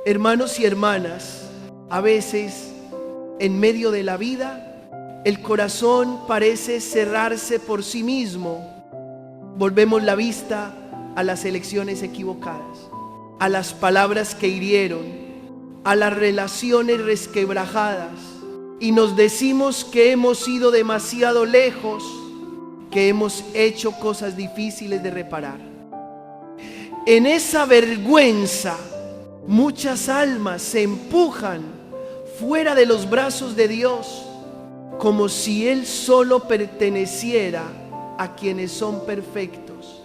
Hermanos y hermanas, a veces en medio de la vida el corazón parece cerrarse por sí mismo. Volvemos la vista a las elecciones equivocadas, a las palabras que hirieron, a las relaciones resquebrajadas, y nos decimos que hemos ido demasiado lejos, que hemos hecho cosas difíciles de reparar. En esa vergüenza, muchas almas se empujan fuera de los brazos de Dios, como si Él solo perteneciera a quienes son perfectos.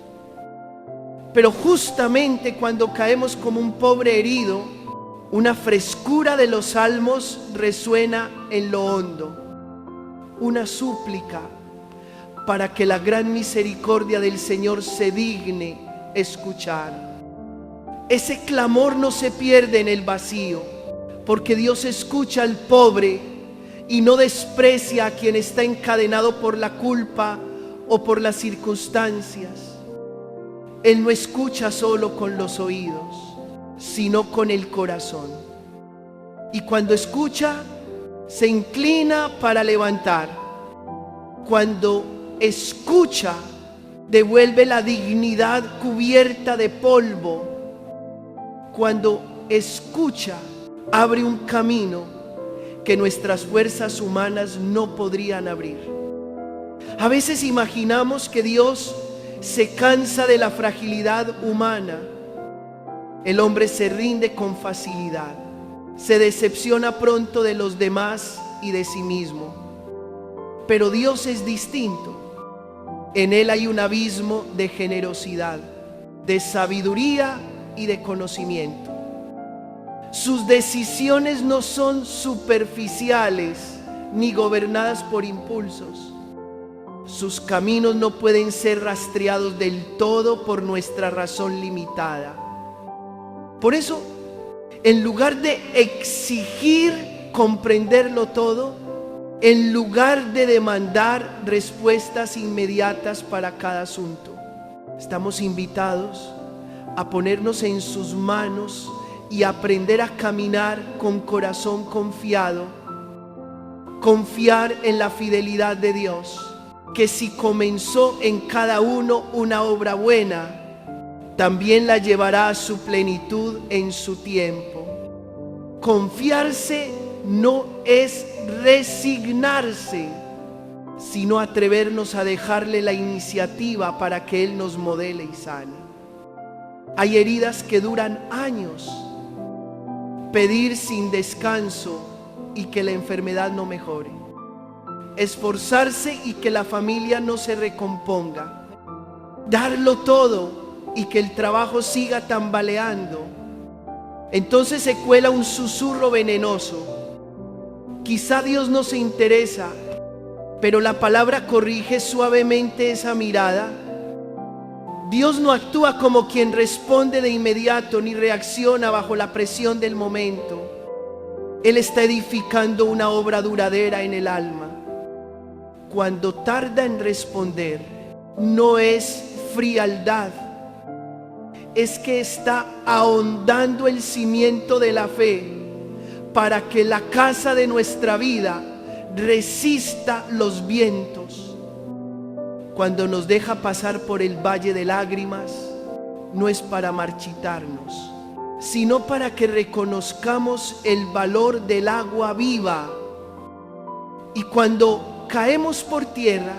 Pero justamente cuando caemos como un pobre herido, una frescura de los salmos resuena en lo hondo, una súplica para que la gran misericordia del Señor se digne escuchar. Ese clamor no se pierde en el vacío, porque Dios escucha al pobre y no desprecia a quien está encadenado por la culpa o por las circunstancias. Él no escucha solo con los oídos, sino con el corazón. Y cuando escucha, se inclina para levantar. Cuando escucha, devuelve la dignidad cubierta de polvo. Cuando escucha, abre un camino que nuestras fuerzas humanas no podrían abrir. A veces imaginamos que Dios se cansa de la fragilidad humana. El hombre se rinde con facilidad, se decepciona pronto de los demás y de sí mismo. Pero Dios es distinto. En Él hay un abismo de generosidad, de sabiduría y de conocimiento. Sus decisiones no son superficiales ni gobernadas por impulsos. Sus caminos no pueden ser rastreados del todo por nuestra razón limitada. Por eso, en lugar de exigir comprenderlo todo, en lugar de demandar respuestas inmediatas para cada asunto, estamos invitados a ponernos en sus manos y aprender a caminar con corazón confiado, confiar en la fidelidad de Dios, que si comenzó en cada uno una obra buena, también la llevará a su plenitud en su tiempo. Confiarse no es resignarse, sino atrevernos a dejarle la iniciativa para que Él nos modele y sane. Hay heridas que duran años. Pedir sin descanso y que la enfermedad no mejore. Esforzarse y que la familia no se recomponga. Darlo todo y que el trabajo siga tambaleando. Entonces se cuela un susurro venenoso. Quizá Dios no se interesa, pero la palabra corrige suavemente esa mirada. Dios no actúa como quien responde de inmediato ni reacciona bajo la presión del momento. Él está edificando una obra duradera en el alma. Cuando tarda en responder, no es frialdad, es que está ahondando el cimiento de la fe para que la casa de nuestra vida resista los vientos. Cuando nos deja pasar por el valle de lágrimas, no es para marchitarnos, sino para que reconozcamos el valor del agua viva. Y cuando caemos por tierra,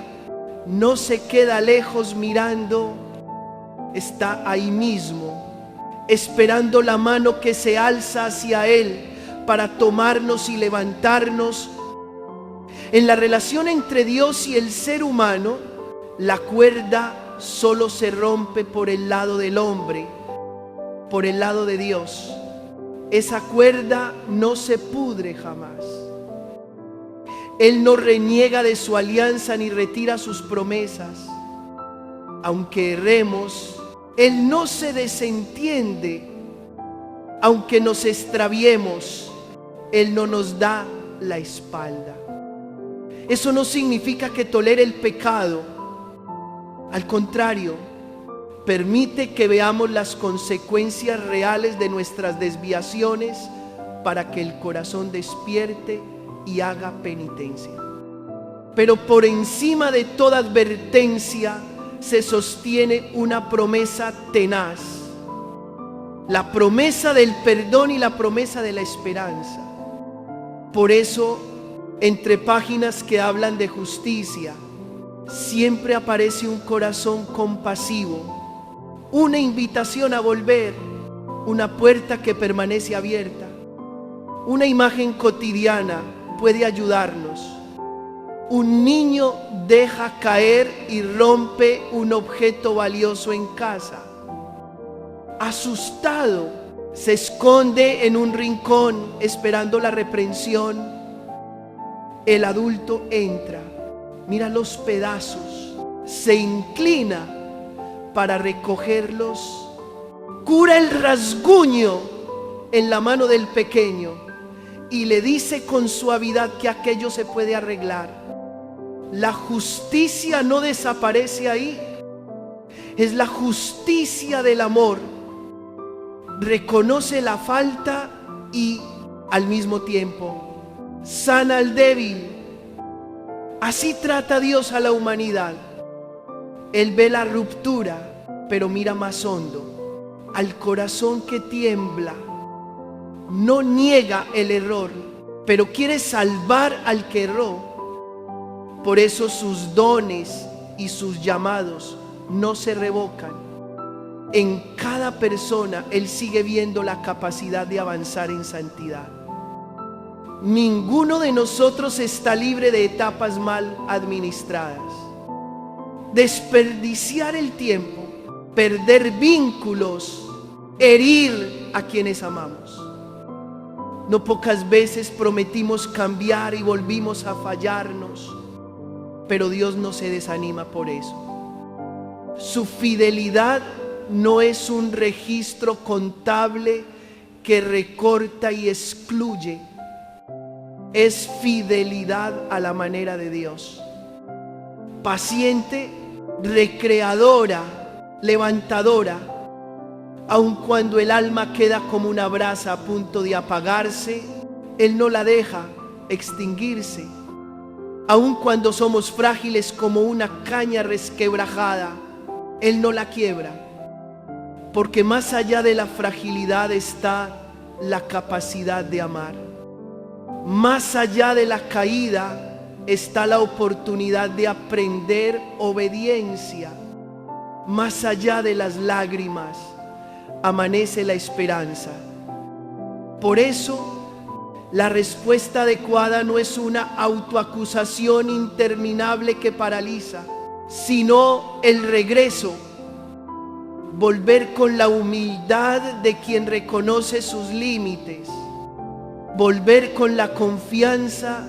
no se queda lejos mirando, está ahí mismo, esperando la mano que se alza hacia Él para tomarnos y levantarnos. En la relación entre Dios y el ser humano, la cuerda solo se rompe por el lado del hombre, por el lado de Dios. Esa cuerda no se pudre jamás. Él no reniega de su alianza ni retira sus promesas. Aunque erremos, Él no se desentiende. Aunque nos extraviemos, Él no nos da la espalda. Eso no significa que tolere el pecado. Al contrario, Permite que veamos las consecuencias reales de nuestras desviaciones para que el corazón despierte y haga penitencia. Pero por encima de toda advertencia se sostiene una promesa tenaz, la promesa del perdón y la promesa de la esperanza. Por eso, entre páginas que hablan de justicia, siempre aparece un corazón compasivo, una invitación a volver, una puerta que permanece abierta. Una imagen cotidiana puede ayudarnos. Un niño deja caer y rompe un objeto valioso en casa. Asustado, se esconde en un rincón esperando la reprensión. El adulto entra, mira los pedazos, se inclina para recogerlos, cura el rasguño en la mano del pequeño y le dice con suavidad que aquello se puede arreglar. La justicia no desaparece ahí, es la justicia del amor. Reconoce la falta y al mismo tiempo sana al débil. Así trata Dios a la humanidad. Él ve la ruptura, pero mira más hondo, al corazón que tiembla. No niega el error, pero quiere salvar al que erró. Por eso sus dones y sus llamados no se revocan. En cada persona Él sigue viendo la capacidad de avanzar en santidad. Ninguno de nosotros está libre de etapas mal administradas. Desperdiciar el tiempo, perder vínculos, herir a quienes amamos. No pocas veces prometimos cambiar y volvimos a fallarnos, pero Dios no se desanima por eso. Su fidelidad no es un registro contable que recorta y excluye. Es fidelidad a la manera de Dios. Paciente, recreadora, levantadora. Aun cuando el alma queda como una brasa a punto de apagarse, Él no la deja extinguirse. Aun cuando somos frágiles como una caña resquebrajada, Él no la quiebra. Porque más allá de la fragilidad está la capacidad de amar. Más allá de la caída está la oportunidad de aprender obediencia. Más allá de las lágrimas amanece la esperanza. Por eso, la respuesta adecuada no es una autoacusación interminable que paraliza, sino el regreso. Volver con la humildad de quien reconoce sus límites. Volver con la confianza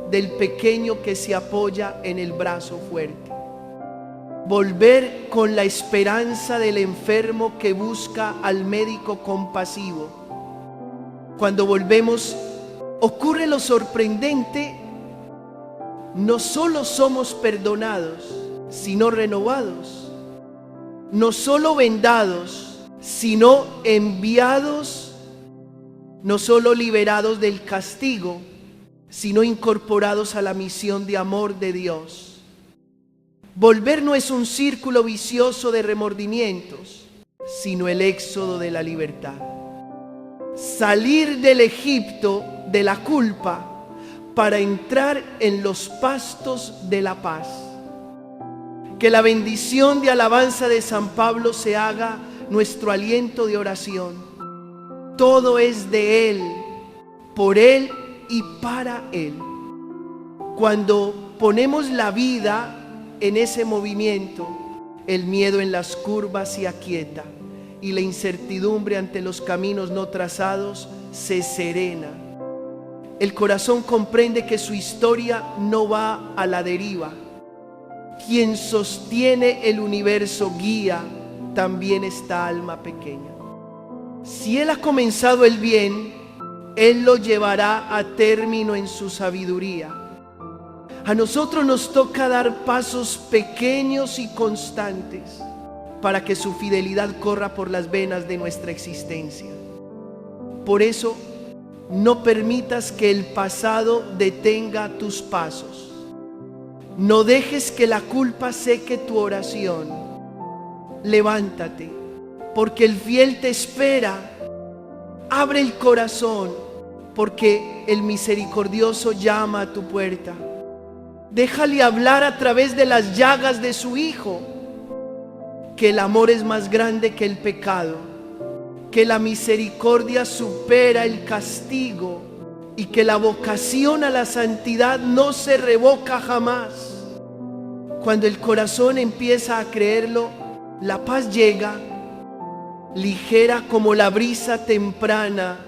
del pequeño que se apoya en el brazo fuerte. Volver con la esperanza del enfermo que busca al médico compasivo. Cuando volvemos, ocurre lo sorprendente. No solo somos perdonados, sino renovados. No solo vendados, sino enviados. No solo liberados del castigo, sino incorporados a la misión de amor de Dios. Volver no es un círculo vicioso de remordimientos, sino el éxodo de la libertad. Salir del Egipto de la culpa para entrar en los pastos de la paz. Que la bendición de alabanza de San Pablo se haga nuestro aliento de oración. Todo es de Él, por Él y para Él. Cuando ponemos la vida en ese movimiento, el miedo en las curvas se aquieta y la incertidumbre ante los caminos no trazados se serena. El corazón comprende que su historia no va a la deriva. Quien sostiene el universo guía también esta alma pequeña. Si Él ha comenzado el bien, Él lo llevará a término en su sabiduría. A nosotros nos toca dar pasos pequeños y constantes, para que su fidelidad corra por las venas de nuestra existencia. Por eso, no permitas que el pasado detenga tus pasos. No dejes que la culpa seque tu oración. Levántate, porque el fiel te espera. Abre el corazón, porque el misericordioso llama a tu puerta. Déjale hablar a través de las llagas de su Hijo, que el amor es más grande que el pecado, que la misericordia supera el castigo y que la vocación a la santidad no se revoca jamás. Cuando el corazón empieza a creerlo, la paz llega, ligera como la brisa temprana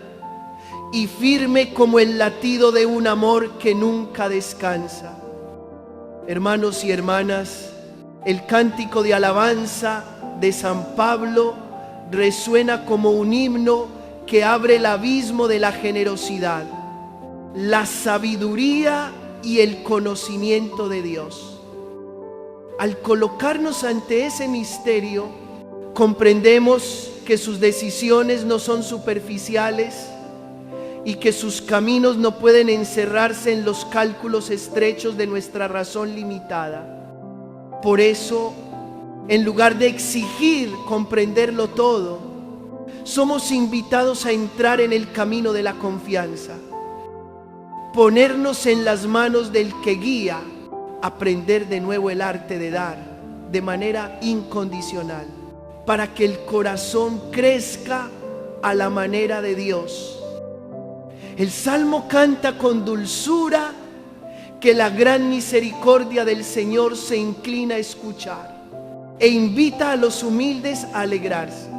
y firme como el latido de un amor que nunca descansa. Hermanos y hermanas, el cántico de alabanza de San Pablo resuena como un himno que abre el abismo de la generosidad, la sabiduría y el conocimiento de Dios. Al colocarnos ante ese misterio, comprendemos que sus decisiones no son superficiales y que sus caminos no pueden encerrarse en los cálculos estrechos de nuestra razón limitada. Por eso, en lugar de exigir comprenderlo todo, somos invitados a entrar en el camino de la confianza, ponernos en las manos del que guía, aprender de nuevo el arte de dar de manera incondicional, para que el corazón crezca a la manera de Dios. El Salmo canta con dulzura que la gran misericordia del Señor se inclina a escuchar e invita a los humildes a alegrarse.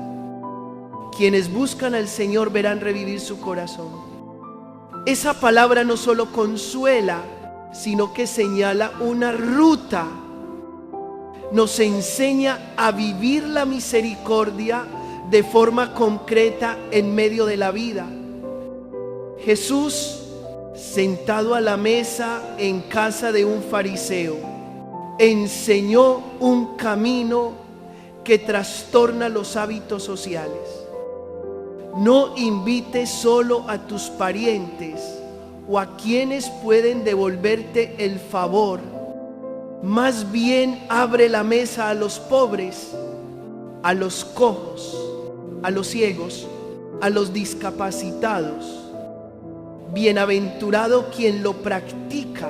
Quienes buscan al Señor verán revivir su corazón. Esa palabra no solo consuela, sino que señala una ruta. Nos enseña a vivir la misericordia de forma concreta en medio de la vida. Jesús, sentado a la mesa en casa de un fariseo, enseñó un camino que trastorna los hábitos sociales. No invites solo a tus parientes o a quienes pueden devolverte el favor. Más bien abre la mesa a los pobres, a los cojos, a los ciegos, a los discapacitados. Bienaventurado quien lo practica,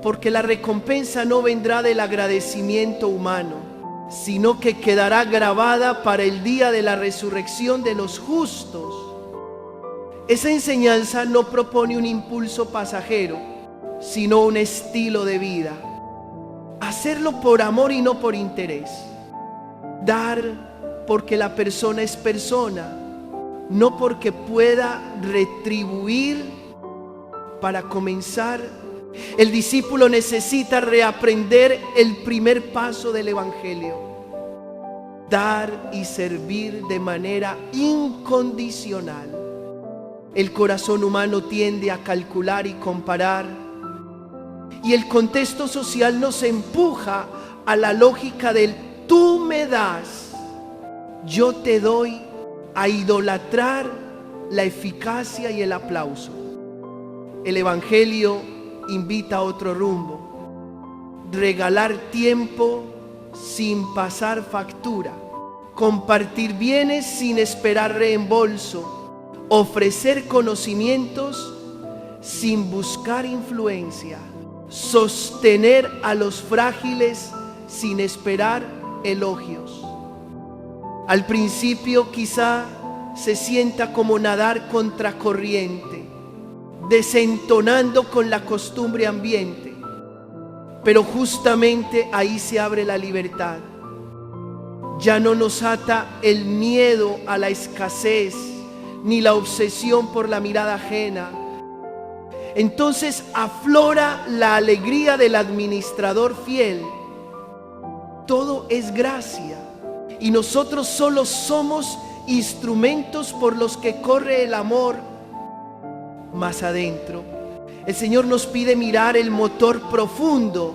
porque la recompensa no vendrá del agradecimiento humano, sino que quedará grabada para el día de la resurrección de los justos. Esa enseñanza no propone un impulso pasajero, sino un estilo de vida. Hacerlo por amor y no por interés. Dar porque la persona es persona, no porque pueda retribuir. Para comenzar, el discípulo necesita reaprender el primer paso del Evangelio: dar y servir de manera incondicional. El corazón humano tiende a calcular y comparar, y el contexto social nos empuja a la lógica del tú me das, yo te doy, a idolatrar la eficacia y el aplauso. El Evangelio invita a otro rumbo: regalar tiempo sin pasar factura, compartir bienes sin esperar reembolso, ofrecer conocimientos sin buscar influencia, sostener a los frágiles sin esperar elogios. Al principio quizá se sienta como nadar contracorriente, desentonando con la costumbre ambiente, pero justamente ahí se abre la libertad. Ya no nos ata el miedo a la escasez ni la obsesión por la mirada ajena. Entonces aflora la alegría del administrador fiel. Todo es gracia y nosotros solo somos instrumentos por los que corre el amor. Más adentro, el Señor nos pide mirar el motor profundo.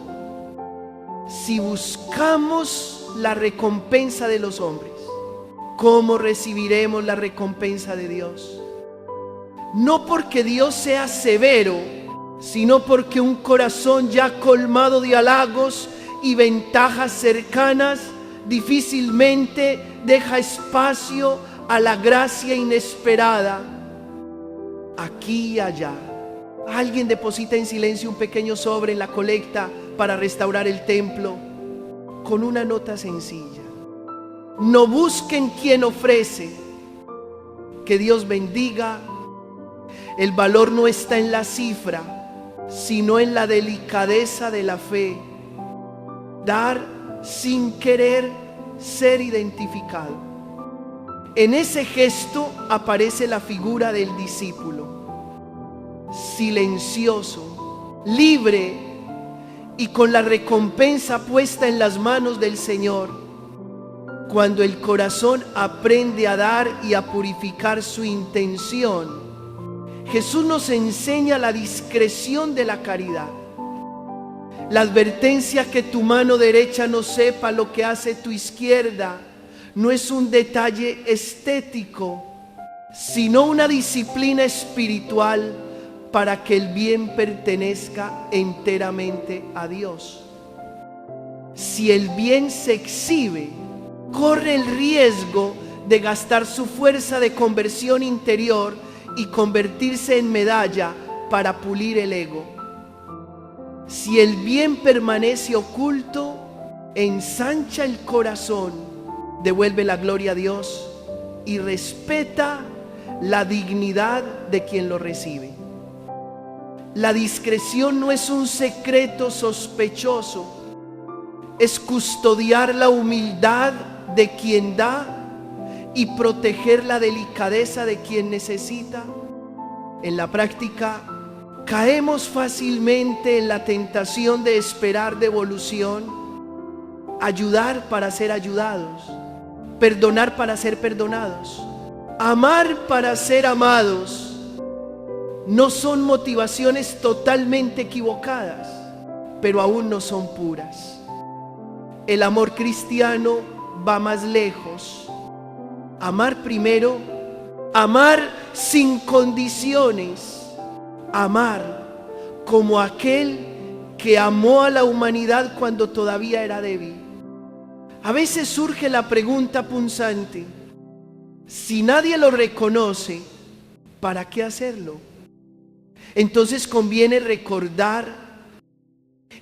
Si buscamos la recompensa de los hombres. ¿Cómo recibiremos la recompensa de Dios? No porque Dios sea severo, sino porque un corazón ya colmado de halagos y ventajas cercanas difícilmente deja espacio a la gracia inesperada aquí y allá. Alguien deposita en silencio un pequeño sobre en la colecta para restaurar el templo con una nota sencilla: no busquen quien ofrece, que Dios bendiga. El valor no está en la cifra, sino en la delicadeza de la fe. Dar sin querer ser identificado. En ese gesto aparece la figura del discípulo, silencioso, libre y con la recompensa puesta en las manos del Señor. Cuando el corazón aprende a dar y a purificar su intención, Jesús nos enseña la discreción de la caridad. La advertencia que tu mano derecha no sepa lo que hace tu izquierda no es un detalle estético, sino una disciplina espiritual para que el bien pertenezca enteramente a Dios. Si el bien se exhibe, corre el riesgo de gastar su fuerza de conversión interior y convertirse en medalla para pulir el ego. Si el bien permanece oculto, ensancha el corazón, devuelve la gloria a Dios y respeta la dignidad de quien lo recibe. La discreción no es un secreto sospechoso, es custodiar la humildad de quien da y proteger la delicadeza de quien necesita. En la práctica, caemos fácilmente en la tentación de esperar devolución, ayudar para ser ayudados, perdonar para ser perdonados, amar para ser amados. No son motivaciones totalmente equivocadas, pero aún no son puras. El amor cristiano va más lejos. Amar primero, amar sin condiciones, amar como aquel que amó a la humanidad cuando todavía era débil. A veces surge la pregunta punzante: si nadie lo reconoce, ¿para qué hacerlo? Entonces conviene recordar: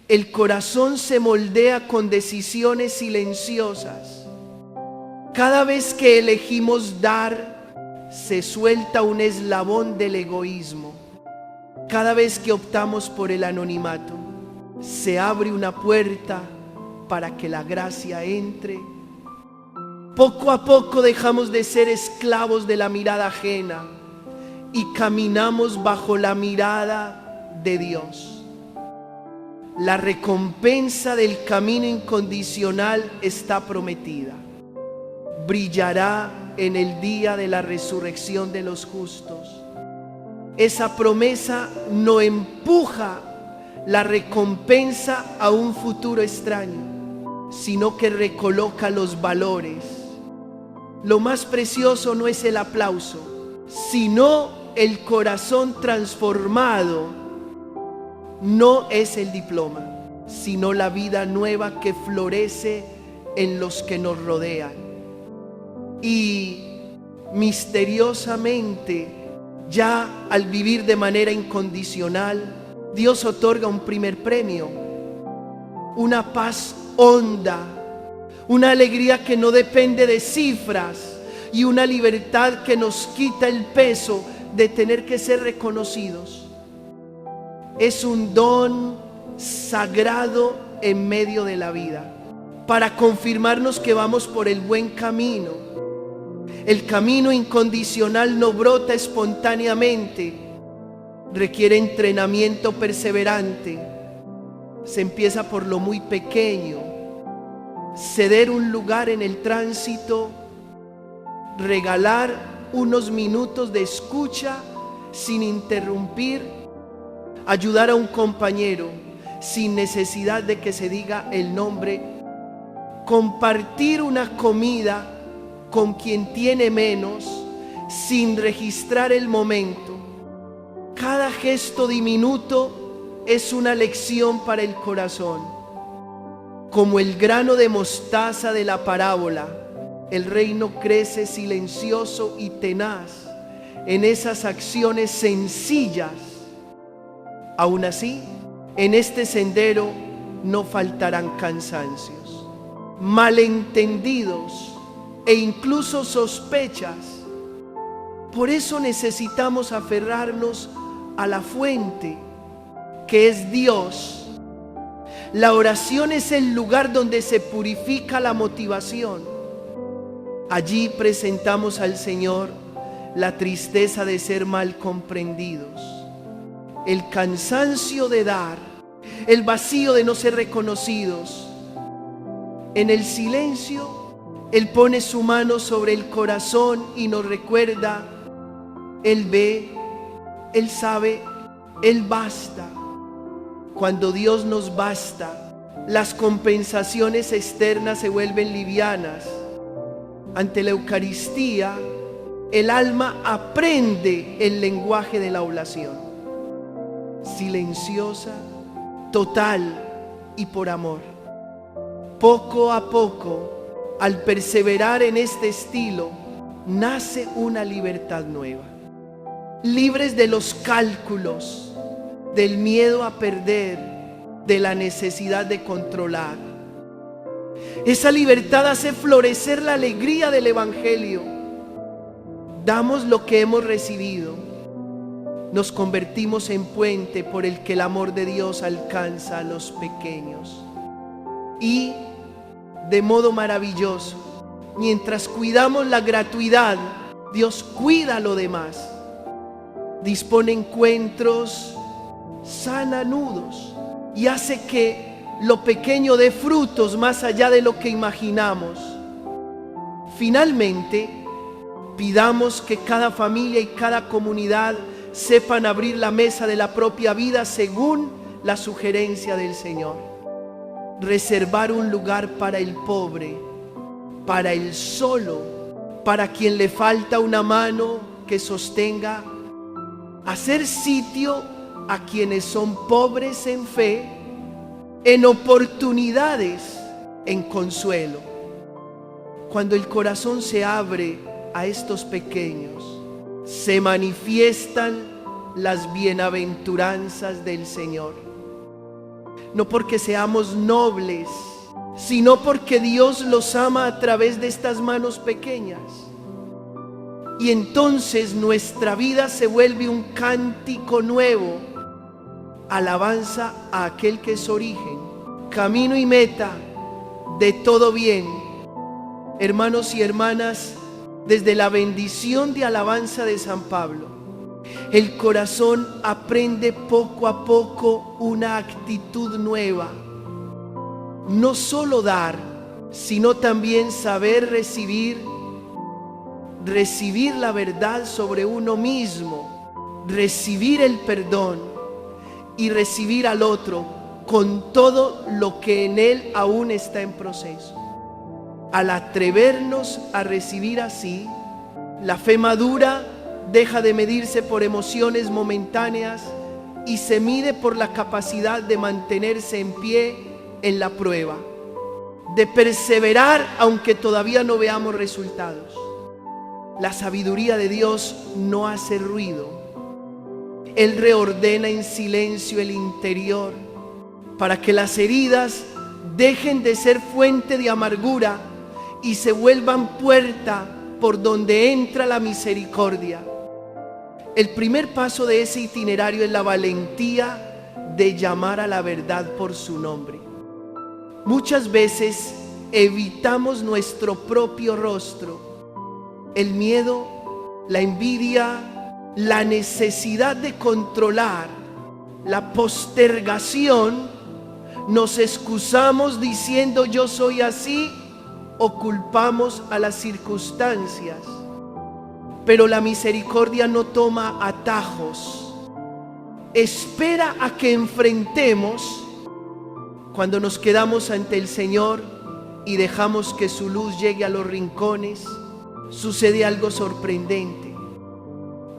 el corazón se moldea con decisiones silenciosas. Cada vez que elegimos dar, se suelta un eslabón del egoísmo. Cada vez que optamos por el anonimato, se abre una puerta para que la gracia entre. Poco a poco dejamos de ser esclavos de la mirada ajena y caminamos bajo la mirada de Dios. La recompensa del camino incondicional está prometida. Brillará en el día de la resurrección de los justos. Esa promesa no empuja la recompensa a un futuro extraño, sino que recoloca los valores. Lo más precioso no es el aplauso, sino el corazón transformado. No es el diploma, sino la vida nueva que florece en los que nos rodean. Y misteriosamente, ya al vivir de manera incondicional, Dios otorga un primer premio, una paz honda, una alegría que no depende de cifras y una libertad que nos quita el peso de tener que ser reconocidos. Es un don sagrado en medio de la vida para confirmarnos que vamos por el buen camino. El camino incondicional no brota espontáneamente, requiere entrenamiento perseverante. Se empieza por lo muy pequeño, ceder un lugar en el tránsito, regalar unos minutos de escucha sin interrumpir, ayudar a un compañero sin necesidad de que se diga el nombre compartir una comida con quien tiene menos sin registrar el momento. Cada gesto diminuto es una lección para el corazón. Como el grano de mostaza de la parábola, el reino crece silencioso y tenaz en esas acciones sencillas. Aún así, en este sendero no faltarán cansancios, malentendidos e incluso sospechas. Por eso necesitamos aferrarnos a la fuente, que es Dios. La oración es el lugar donde se purifica la motivación. Allí presentamos al Señor la tristeza de ser mal comprendidos, el cansancio de dar, el vacío de no ser reconocidos. En el silencio, Él pone su mano sobre el corazón y nos recuerda: Él ve, Él sabe, Él basta. Cuando Dios nos basta, las compensaciones externas se vuelven livianas. Ante la Eucaristía, el alma aprende el lenguaje de la oblación, silenciosa, total y por amor. Poco a poco, al perseverar en este estilo, nace una libertad nueva. Libres de los cálculos, del miedo a perder, de la necesidad de controlar. Esa libertad hace florecer la alegría del Evangelio. Damos lo que hemos recibido. Nos convertimos en puente por el que el amor de Dios alcanza a los pequeños. Y de modo maravilloso, mientras cuidamos la gratuidad, Dios cuida lo demás. Dispone encuentros, sana nudos y hace que lo pequeño dé frutos más allá de lo que imaginamos. Finalmente, pidamos que cada familia y cada comunidad sepan abrir la mesa de la propia vida según la sugerencia del Señor. Reservar un lugar para el pobre, para el solo, para quien le falta una mano que sostenga. Hacer sitio a quienes son pobres en fe, en oportunidades, en consuelo. Cuando el corazón se abre a estos pequeños, se manifiestan las bienaventuranzas del Señor. No porque seamos nobles, sino porque Dios los ama a través de estas manos pequeñas. Y entonces nuestra vida se vuelve un cántico nuevo, alabanza a aquel que es origen, camino y meta de todo bien. Hermanos y hermanas, desde la bendición de alabanza de San Pablo, el corazón aprende poco a poco una actitud nueva. No solo dar, sino también saber recibir la verdad sobre uno mismo, recibir el perdón y recibir al otro con todo lo que en él aún está en proceso. Al atrevernos a recibir así, la fe madura deja de medirse por emociones momentáneas y se mide por la capacidad de mantenerse en pie en la prueba, de perseverar aunque todavía no veamos resultados. La sabiduría de Dios no hace ruido. Él reordena en silencio el interior para que las heridas dejen de ser fuente de amargura y se vuelvan puerta por donde entra la misericordia. El primer paso de ese itinerario es la valentía de llamar a la verdad por su nombre. Muchas veces evitamos nuestro propio rostro. El miedo, la envidia, la necesidad de controlar, la postergación, nos excusamos diciendo yo soy así o culpamos a las circunstancias. Pero la misericordia no toma atajos. Espera a que enfrentemos. Cuando nos quedamos ante el Señor, y dejamos que su luz llegue a los rincones, sucede algo sorprendente.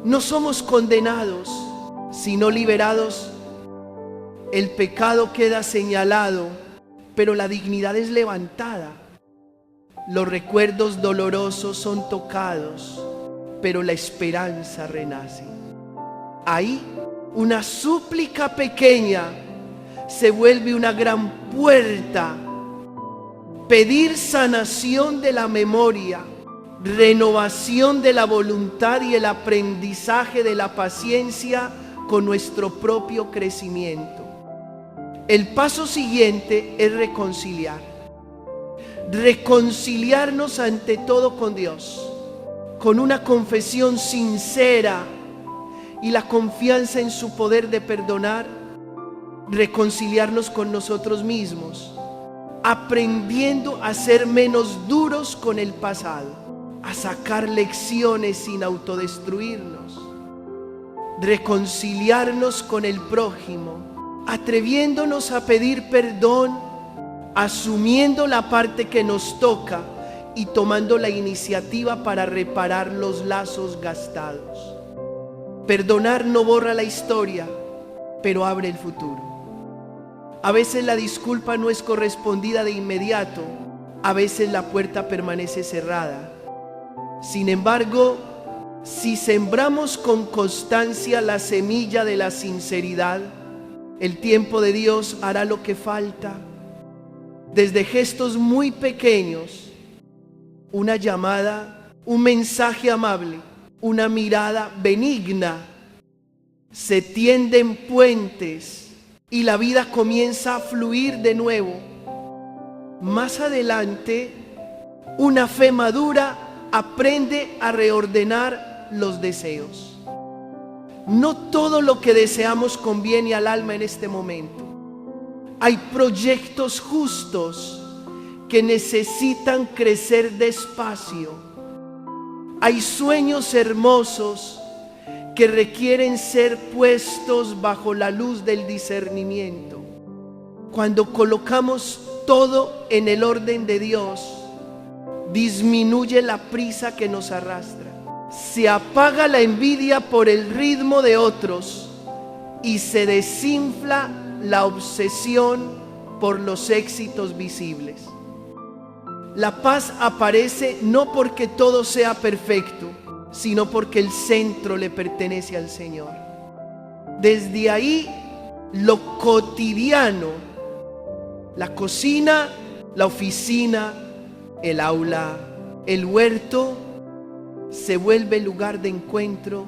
No somos condenados, sino liberados. El pecado queda señalado, pero la dignidad es levantada. Los recuerdos dolorosos son tocados, pero la esperanza renace. Ahí, una súplica pequeña se vuelve una gran puerta. Pedir sanación de la memoria, renovación de la voluntad y el aprendizaje de la paciencia con nuestro propio crecimiento. El paso siguiente es reconciliar. Reconciliarnos ante todo con Dios, con una confesión sincera y la confianza en su poder de perdonar. Reconciliarnos con nosotros mismos, aprendiendo a ser menos duros con el pasado, a sacar lecciones sin autodestruirnos. Reconciliarnos con el prójimo, atreviéndonos a pedir perdón, asumiendo la parte que nos toca y tomando la iniciativa para reparar los lazos gastados. Perdonar no borra la historia, pero abre el futuro. A veces la disculpa no es correspondida de inmediato, a veces la puerta permanece cerrada. Sin embargo, si sembramos con constancia la semilla de la sinceridad, el tiempo de Dios hará lo que falta. Desde gestos muy pequeños, una llamada, un mensaje amable, una mirada benigna, se tienden puentes y la vida comienza a fluir de nuevo. Más adelante, una fe madura aprende a reordenar los deseos. No todo lo que deseamos conviene al alma en este momento. Hay proyectos justos que necesitan crecer despacio. Hay sueños hermosos que requieren ser puestos bajo la luz del discernimiento. Cuando colocamos todo en el orden de Dios, disminuye la prisa que nos arrastra. Se apaga la envidia por el ritmo de otros y se desinfla la obsesión por los éxitos visibles. La paz aparece no porque todo sea perfecto, sino porque el centro le pertenece al Señor. Desde ahí, lo cotidiano, la cocina, la oficina, el aula, el huerto, se vuelve lugar de encuentro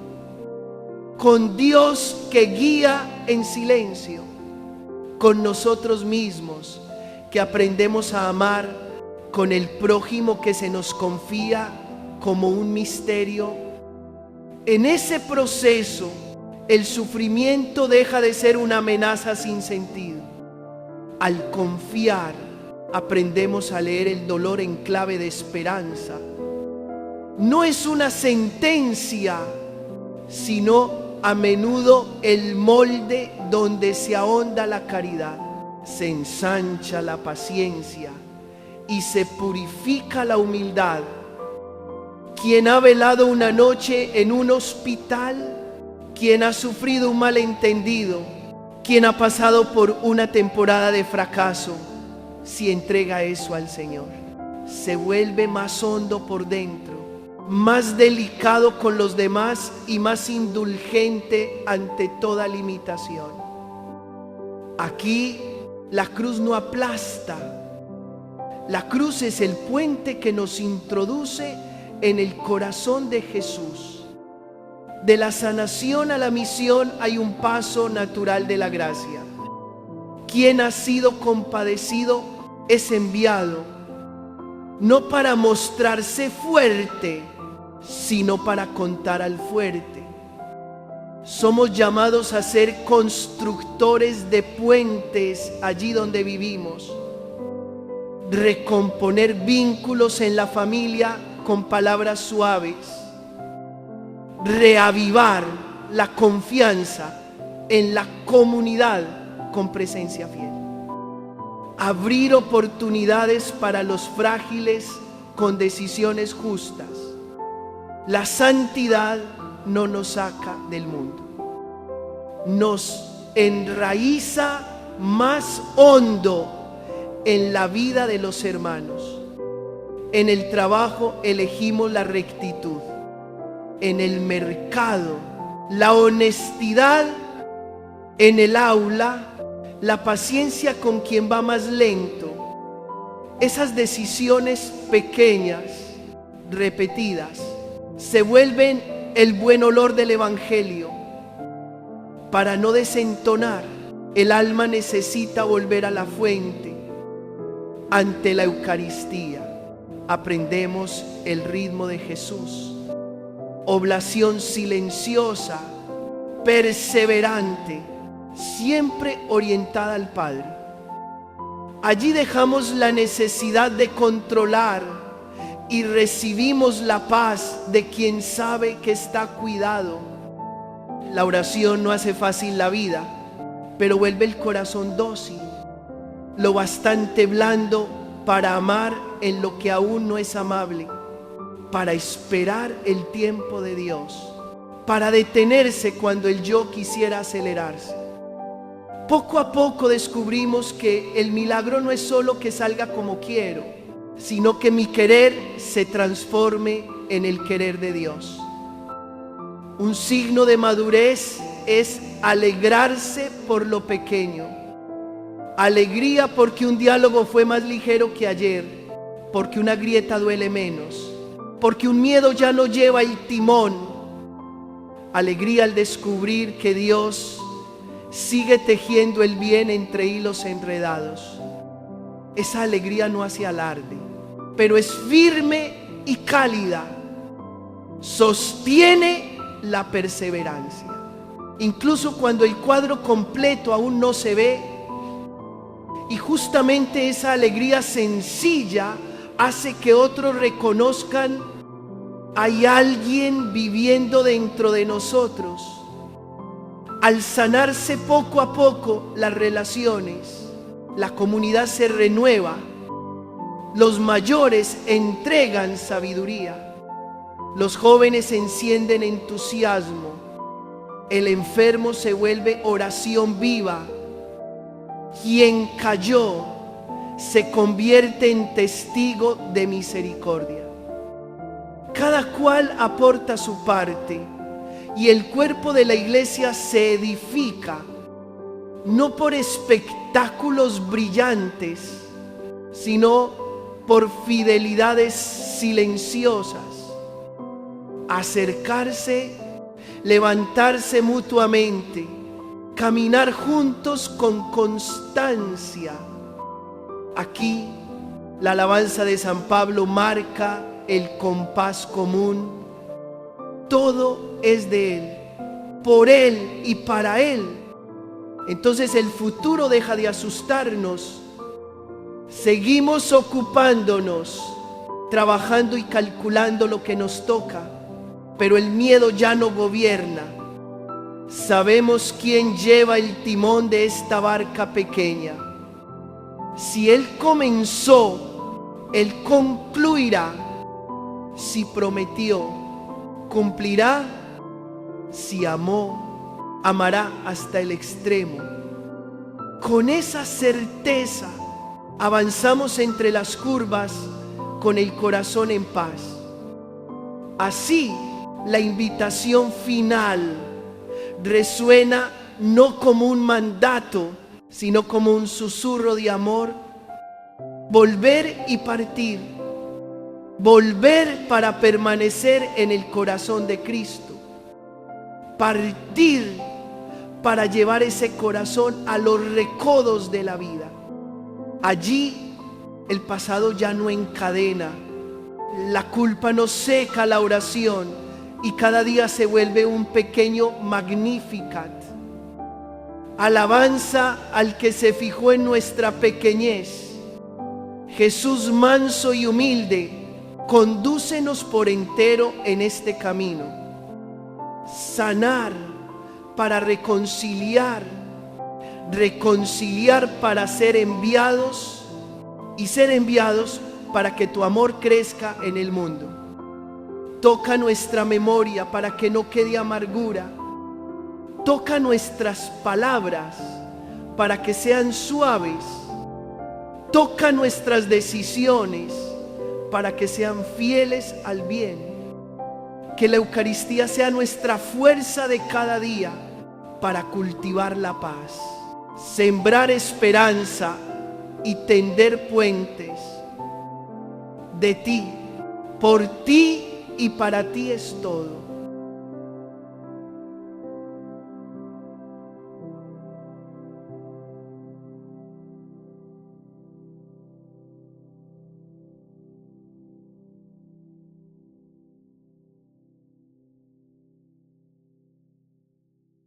con Dios que guía en silencio, con nosotros mismos que aprendemos a amar, con el prójimo que se nos confía como un misterio. En ese proceso, el sufrimiento deja de ser una amenaza sin sentido. Al confiar, aprendemos a leer el dolor en clave de esperanza. No es una sentencia, sino a menudo el molde donde se ahonda la caridad, se ensancha la paciencia y se purifica la humildad. Quien ha velado una noche en un hospital, quien ha sufrido un malentendido, quien ha pasado por una temporada de fracaso, si entrega eso al Señor, se vuelve más hondo por dentro, más delicado con los demás y más indulgente ante toda limitación. Aquí la cruz no aplasta. La cruz es el puente que nos introduce en el corazón de Jesús. De la sanación a la misión hay un paso natural de la gracia. Quien ha sido compadecido es enviado, no para mostrarse fuerte, sino para contar al fuerte. Somos llamados a ser constructores de puentes allí donde vivimos, recomponer vínculos en la familia con palabras suaves, reavivar la confianza en la comunidad con presencia fiel. abrir oportunidades para los frágiles con decisiones justas. La santidad no nos saca del mundo, nos enraiza más hondo en la vida de los hermanos. En el trabajo elegimos la rectitud, en el mercado la honestidad, en el aula la paciencia con quien va más lento. Esas decisiones pequeñas, repetidas, se vuelven el buen olor del Evangelio. Para no desentonar, el alma necesita volver a la fuente. Ante la Eucaristía aprendemos el ritmo de Jesús. Oblación silenciosa, perseverante, siempre orientada al Padre. Allí dejamos la necesidad de controlar y recibimos la paz de quien sabe que está cuidado. La oración no hace fácil la vida, pero vuelve el corazón dócil, lo bastante blando para amar en lo que aún no es amable, para esperar el tiempo de Dios, para detenerse cuando el yo quisiera acelerarse. Poco a poco descubrimos que el milagro no es solo que salga como quiero, sino que mi querer se transforme en el querer de Dios. Un signo de madurez es alegrarse por lo pequeño. Alegría porque un diálogo fue más ligero que ayer, porque una grieta duele menos, porque un miedo ya no lleva el timón. Alegría al descubrir que Dios sigue tejiendo el bien entre hilos enredados. Esa alegría no hace alarde, pero es firme y cálida. Sostiene la perseverancia. Incluso cuando el cuadro completo aún no se ve. Y justamente esa alegría sencilla hace que otros reconozcan: hay alguien viviendo dentro de nosotros. Al sanarse poco a poco las relaciones, la comunidad se renueva. Los mayores entregan sabiduría. Los jóvenes encienden entusiasmo. El enfermo se vuelve oración viva. Quien cayó se convierte en testigo de misericordia. Cada cual aporta su parte y el cuerpo de la iglesia se edifica, no por espectáculos brillantes, sino por fidelidades silenciosas. Acercarse, levantarse mutuamente, caminar juntos con constancia. Aquí la alabanza de San Pablo marca el compás común. Todo es de Él, por Él y para Él. Entonces el futuro deja de asustarnos. Seguimos ocupándonos, trabajando y calculando lo que nos toca, pero el miedo ya no gobierna. Sabemos quién lleva el timón de esta barca pequeña. Si Él comenzó, Él concluirá. Si prometió, cumplirá. Si amó, amará hasta el extremo. Con esa certeza avanzamos entre las curvas con el corazón en paz. Así, la invitación final resuena no como un mandato, sino como un susurro de amor. Volver y partir. Volver para permanecer en el corazón de Cristo. Partir para llevar ese corazón a los recodos de la vida. Allí el pasado ya no encadena, la culpa no seca la oración y cada día se vuelve un pequeño Magnificat. Alabanza al que se fijó en nuestra pequeñez. Jesús manso y humilde, condúcenos por entero en este camino. Sanar para reconciliar, reconciliar para ser enviados y ser enviados para que tu amor crezca en el mundo. Toca nuestra memoria para que no quede amargura. Toca nuestras palabras para que sean suaves. Toca nuestras decisiones para que sean fieles al bien. Que la Eucaristía sea nuestra fuerza de cada día para cultivar la paz, sembrar esperanza y tender puentes. De ti, por ti y para ti es todo.